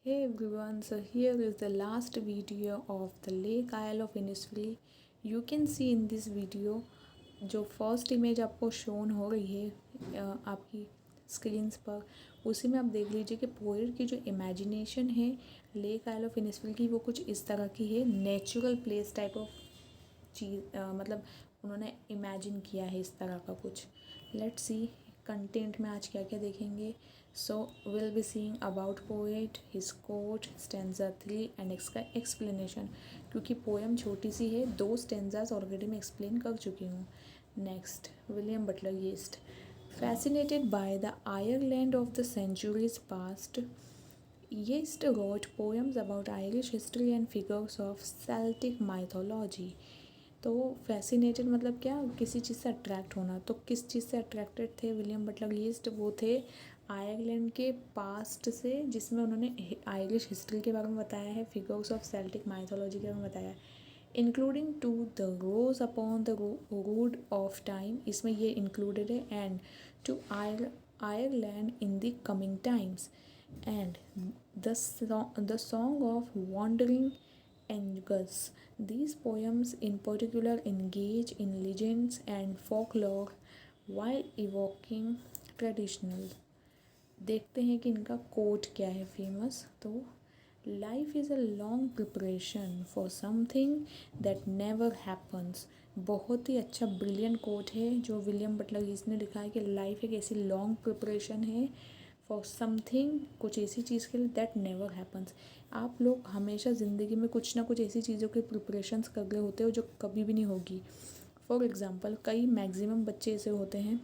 Hey everyone, so here is the last video of the Lake Isle of Innisfree. You can see in this video जो first image आपको shown हो रही है आपकी screens पर, उसी में आप देख लीजिए कि पोएट की जो इमेजिनेशन है लेक आइल ऑफ इनिसफिल की वो कुछ इस तरह की है। नेचुरल प्लेस टाइप ऑफ चीज़ मतलब उन्होंने इमेजिन किया है इस तरह का कुछ। लेट्स सी कंटेंट में आज क्या क्या देखेंगे। So will be seeing about poet, his quote, stanza 3 and इसका एक्सप्लेनेशन। क्योंकि पोएम छोटी सी है, 2 स्टेंजाज ऑलरेडी मैं एक्सप्लेन कर चुकी हूँ। नेक्स्ट, विलियम बटलर येस्ट। Fascinated by the Ireland of the centuries past, Yeast wrote poems about Irish history and figures of Celtic mythology। तो फैसिनेटेड मतलब क्या, किसी चीज़ से अट्रैक्ट होना। तो किस चीज़ से अट्रैक्टेड थे विलियम बटलर येस्ट? वो थे आयरलैंड के पास्ट से, जिसमें उन्होंने आयरिश हिस्ट्री के बारे में बताया है, फिगर्स ऑफ सेल्टिक माइथोलॉजी के बारे में बताया है, including to the rose upon the rood of time, इसमें ये इंक्लूडेड है, and to Ireland in the coming times, and the song of wandering Angus. These poems in particular engage in legends and folklore while evoking traditional। देखते हैं कि इनका coat क्या है famous. तो life is a long preparation for something that never happens. बहुत ही अच्छा brilliant coat है जो विलियम बटलर येट्स ने लिखा है कि लाइफ एक ऐसी लॉन्ग प्रिपरेशन है फॉर समथिंग, कुछ ऐसी चीज़ के लिए दैट नेवर हैपन्स। आप लोग हमेशा ज़िंदगी में कुछ ना कुछ ऐसी चीज़ों के प्रिपरेशंस कर रहे होते हो जो कभी भी नहीं होगी। फॉर एग्ज़ाम्पल, कई मैक्सिमम बच्चे ऐसे होते हैं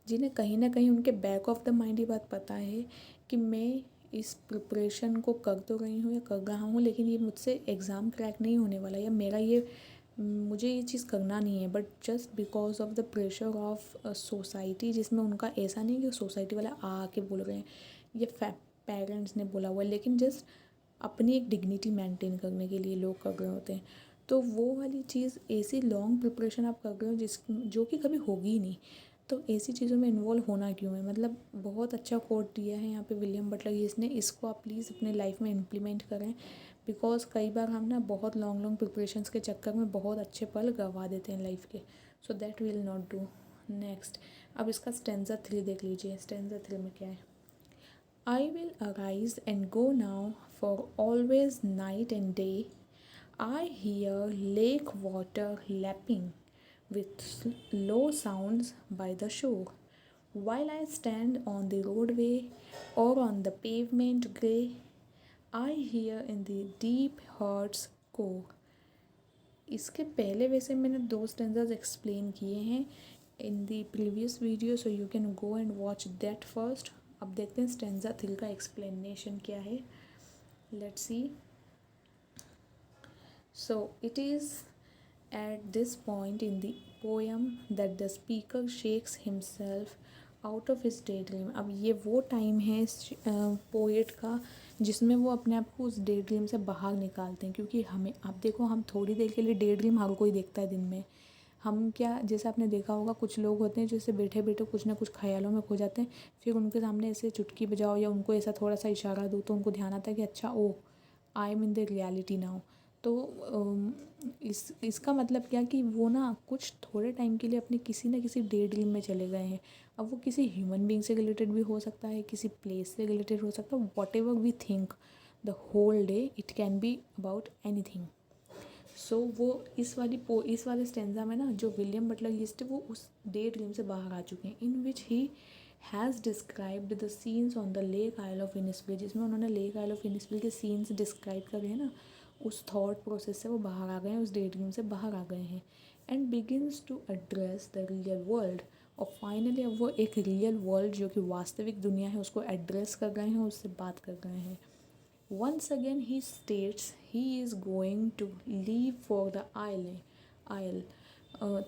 जिन्हें कहीं ना कहीं उनके बैक ऑफ द माइंड ये बात पता है कि मैं इस प्रिपरेशन को कर तो रही हूँ या कर रहा हूँ, लेकिन ये मुझसे एग्ज़ाम क्रैक नहीं होने वाला, या मुझे ये चीज़ करना नहीं है, but just because of the pressure of society, जिसमें उनका ऐसा नहीं कि सोसाइटी वाले आके बोल रहे हैं, ये पेरेंट्स ने बोला हुआ है, लेकिन जस्ट अपनी एक डिग्निटी मेंटेन करने के लिए लोग कर रहे होते हैं। तो वो वाली चीज़, ऐसी लॉन्ग प्रिपरेशन आप कर रहे हो जो कि कभी होगी ही नहीं, तो ऐसी चीज़ों में इन्वॉल्व होना क्यों है। मतलब बहुत अच्छा कोट दिया है यहाँ पे विलियम बटलर येट्स ने, इसको आप प्लीज़ अपने लाइफ में इम्प्लीमेंट करें, बिकॉज कई बार हम ना बहुत लॉन्ग लॉन्ग प्रिपरेशंस के चक्कर में बहुत अच्छे पल गंवा देते हैं लाइफ के। So that will not do. Next, अब इसका स्टेंजा 3 देख लीजिए। स्टेंजा 3 में क्या है? I will arise and go now for always night and day, I hear lake water lapping with low sounds by the shore, while I stand on the roadway or on the pavement grey, I hear in the deep heart's core। इसके पहले वैसे मैंने 2 stanzas explain किए हैं in the previous video, so you can go and watch that first. अब देखते हैं stanza 3 का एक्सप्लेनेशन क्या है। Let's see. So it is at this point in the poem that the speaker shakes himself out of his daydream। अब ये वो time है पोएट का जिसमें वो अपने आप को उस डे ड्रीम से बाहर निकालते हैं। क्योंकि हमें, आप देखो, हम थोड़ी देर के लिए डे ड्रीम हर कोई देखता है दिन में। हम क्या, जैसे आपने देखा होगा, कुछ लोग होते हैं जैसे बैठे बैठे कुछ ना कुछ ख्यालों में खो जाते हैं, फिर उनके सामने ऐसे चुटकी बजाओ या उनको ऐसा थोड़ा सा इशारा दो तो उनको ध्यान आता है कि अच्छा, oh I am in the reality now. तो इसका मतलब क्या कि वो ना कुछ थोड़े टाइम के लिए अपने किसी न किसी डे ड्रीम में चले गए हैं। अब वो किसी ह्यूमन बीइंग से रिलेटेड भी हो सकता है, किसी प्लेस से रिलेटेड हो सकता है, whatever we think the whole day, it can be about anything. So वो इस वाले स्टेंजा में ना, जो विलियम बटलर येट्स थे, वो उस डे ड्रीम से बाहर आ चुके हैं, in which he has described the scenes on the lake isle of Innisfree, जिसमें उन्होंने लेक आइल ऑफ इनिसफिल के सीन्स डिस्क्राइब करे हैं ना, उस थॉट प्रोसेस से वो बाहर आ गए हैं, उस डे ड्रीम से बाहर आ गए हैं। And begins to address the real world, और फाइनली अब वो एक रियल वर्ल्ड, जो कि वास्तविक दुनिया है, उसको एड्रेस कर रहे हैं, उससे बात कर रहे हैं। Once again he states he is going to leave for the isle।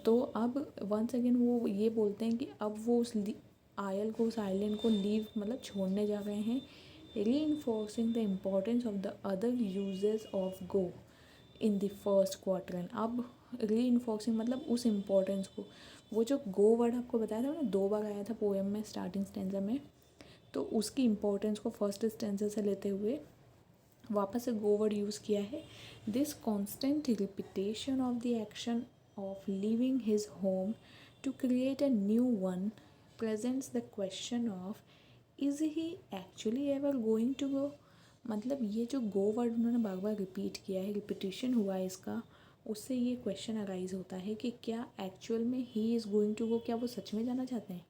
तो अब वंस अगेन वो ये बोलते हैं कि अब वो उस आयल को, उस आइलैंड को लीव मतलब छोड़ने जा रहे हैं। reinforcing the importance of the other uses of go in the first quatrain। अब reinforcing मतलब उस इम्पोर्टेंस को, वो जो गो वर्ड आपको बताया था ना, 2 बार आया था पोएम में स्टार्टिंग स्टेंजा में, तो उसकी इम्पोर्टेंस को फर्स्ट स्टेंजा से लेते हुए वापस से गो वर्ड यूज़ किया है। This constant repetition of the action of leaving his home to create a new one presents the question of is he actually ever going to go. मतलब ये जो गो वर्ड उन्होंने बार बार रिपीट किया है, रिपीटिशन हुआ है इसका, उससे ये क्वेश्चन अराइज होता है कि क्या एक्चुअल में he is going to go, क्या वो सच में जाना चाहते हैं।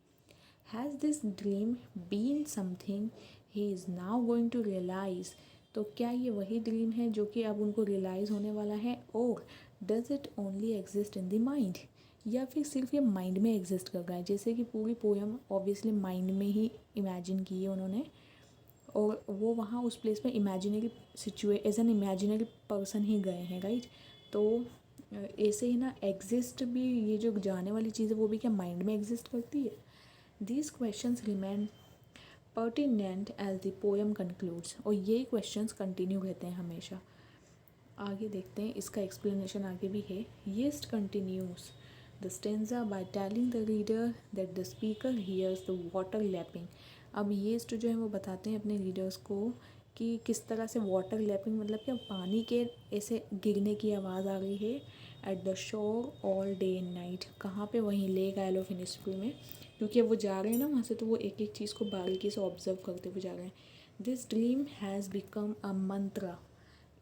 Has this dream been something he is now going to realize. तो क्या ये वही ड्रीम है जो कि अब उनको रियलाइज़ होने वाला है, और does it only exist in the mind, या फिर सिर्फ ये माइंड में एग्जिस्ट कर रहा है। जैसे कि पूरी पोएम ऑब्वियसली माइंड में ही इमेजिन की है उन्होंने, और वो वहाँ उस प्लेस में imaginary as an imaginary person ही गए हैं, राइट। तो ऐसे ही ना एग्जिस्ट भी, ये जो जाने वाली चीज़ है वो भी क्या माइंड में एग्जिस्ट करती है। These questions remain pertinent as the poem concludes, और यही क्वेश्चंस कंटिन्यू रहते हैं हमेशा। आगे देखते हैं, इसका एक्सप्लेनेशन आगे भी है। येस्ट continues the stanza by telling the reader that the speaker hears the water lapping. अब येस्ट जो है वो बताते हैं अपने रीडर्स को कि किस तरह से वाटर लैपिंग मतलब क्या पानी के ऐसे गिरने की आवाज़ आ रही है at the shore all day and night. कहाँ पे, वहीं लेक आइल ऑफ इनिस्फ्री में, क्योंकि वो जा रहे हैं ना वहाँ से, तो वो एक एक चीज़ को बारीकी से ऑब्जर्व करते हुए जा रहे हैं। This dream has become a mantra,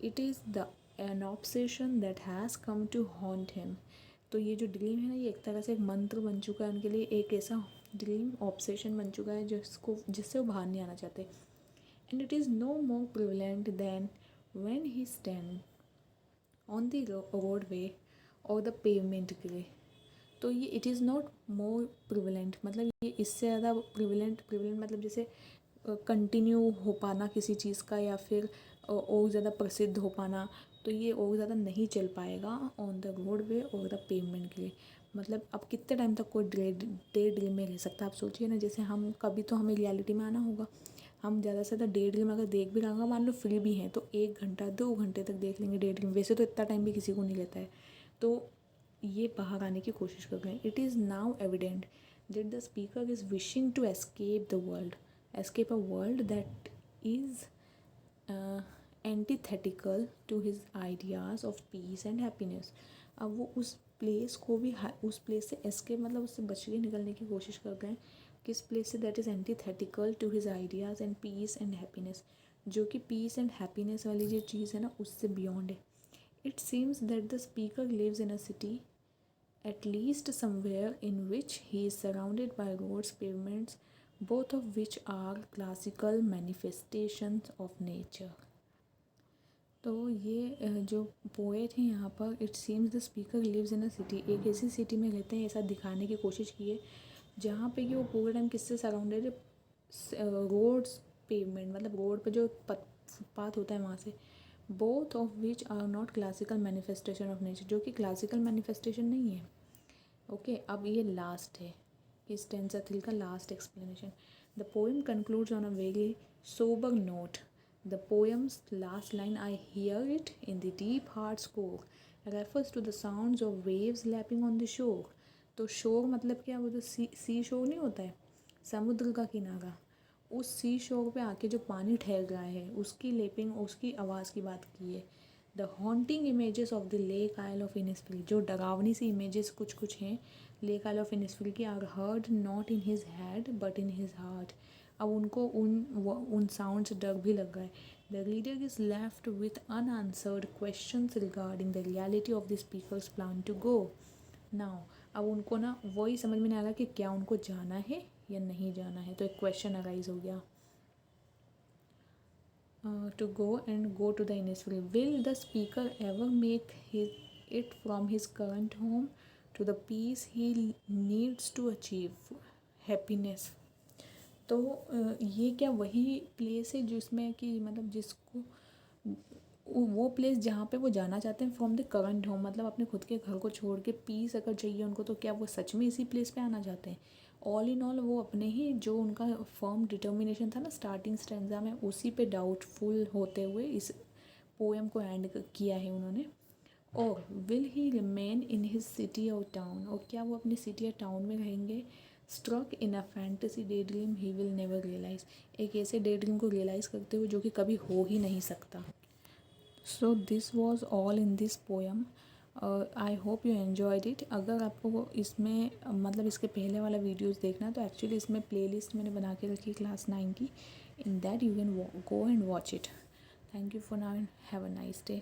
it is the an obsession that has come to haunt him. तो ये जो ड्रीम है ना, ये एक तरह से एक मंत्र बन चुका है उनके लिए, एक ऐसा ड्रीम ऑब्सेशन बन चुका है जिससे वो बाहर नहीं आना चाहते। And it is no more prevalent than when he stand on the roadway और द पेवमेंट ग्रे। तो ये it is not more prevalent, मतलब ये इससे ज़्यादा प्रिवलेंट मतलब जैसे कंटिन्यू हो पाना किसी चीज़ का, या फिर और ज़्यादा प्रसिद्ध हो पाना, तो ये और ज़्यादा नहीं चल पाएगा ऑन द रोड वे और द पेमेंट के लिए। मतलब अब कितने टाइम तक कोई डे ड्रीम में रह सकता है, आप सोचिए ना। जैसे हम कभी तो हमें रियलिटी में आना होगा, हम ज़्यादा से ज़्यादा डे ड्रीम अगर देख भी रहा होगा, मान लो फ्री भी हैं तो 1 घंटा 2 घंटे तक देख लेंगे डे ड्रीम, वैसे तो इतना टाइम भी किसी को नहीं लेता है। तो ये बाहर आने की कोशिश कर रहे हैं। It is now evident that the speaker is wishing to escape the world, escape a world that is antithetical to his ideas of peace and happiness. अब वो उस प्लेस को भी उस प्लेस से एस्केप मतलब उससे बच के निकलने की कोशिश कर रहे हैं, किस प्लेस से, that is antithetical to his ideas and peace and happiness, जो कि पीस एंड हैप्पीनेस वाली जो चीज़ है ना उससे बियॉन्ड है। It seems that the speaker lives in a city at least somewhere in which he is surrounded by roads, pavements, both of which are classical manifestations of nature। तो ये जो poet है यहाँ पर, it seems the speaker lives in a city, एक ऐसी city में रहते हैं, ऐसा दिखाने की कोशिश की है जहाँ पे कि वो पूरे टाइम किससे सराउंडेड है, रोड्स, पेवमेंट मतलब रोड पे जो फुटपाथ होता है वहाँ से, both of which are not classical manifestation of nature, जो कि क्लासिकल मैनिफेस्टेशन नहीं है। ओके, अब ये लास्ट है इस स्टेंजा 3 का last explanation. The poem concludes on a very sober note. The poem's last line, I hear it in the deep heart's core, refers to the sounds of waves lapping on the shore. तो शोर मतलब क्या, वो जो सी शोर नहीं होता है, समुद्र का किनारा, उस सी शोर पे आके जो पानी ठहर रहा है उसकी लेपिंग, उसकी आवाज़ की बात की है। The haunting images of the lake isle of Innisfree, जो डरावनी सी इमेजेस कुछ कुछ हैं लेक आइल ऑफ इनिस्फ्री की, are heard not in his head but in his heart. अब उनको उन साउंड से डर भी लग गया है। The reader is left with unanswered questions regarding the reality of the speaker's plan to go now. अब उनको ना वही समझ में नहीं आ रहा कि क्या उनको जाना है या नहीं जाना है, तो एक क्वेश्चन अराइज हो गया। To go and go to the Innisfree. Will the speaker ever make it from his current home to the peace he needs to achieve happiness? तो ये क्या वही प्लेस है जिसमें कि मतलब जिसको वो प्लेस जहाँ पे वो जाना चाहते हैं फ्रॉम द करंट होम, मतलब अपने खुद के घर को छोड़ के पीस अगर चाहिए उनको, तो क्या वो सच में इसी प्लेस पे आना चाहते हैं? ऑल इन ऑल वो अपने ही जो उनका फर्म डिटर्मिनेशन था ना स्टार्टिंग स्टेंजा में, उसी पे डाउटफुल होते हुए इस पोएम को एंड किया है उन्होंने। और will he remain in his city और टाउन, और क्या वो अपनी सिटी या टाउन में रहेंगे? Struck in a fantasy day dream he will never realize, एक ऐसे डे ड्रीम को रियलाइज़ करते हुए जो कि कभी हो ही नहीं सकता। So this was all in this poem. I hope you enjoyed it. अगर आपको इसमें मतलब इसके पहले वाला वीडियोस देखना है तो एक्चुअली इसमें प्लेलिस्ट मैंने बना के रखी है क्लास 9 की, in that you can go and watch it. Thank you for now and have a nice day.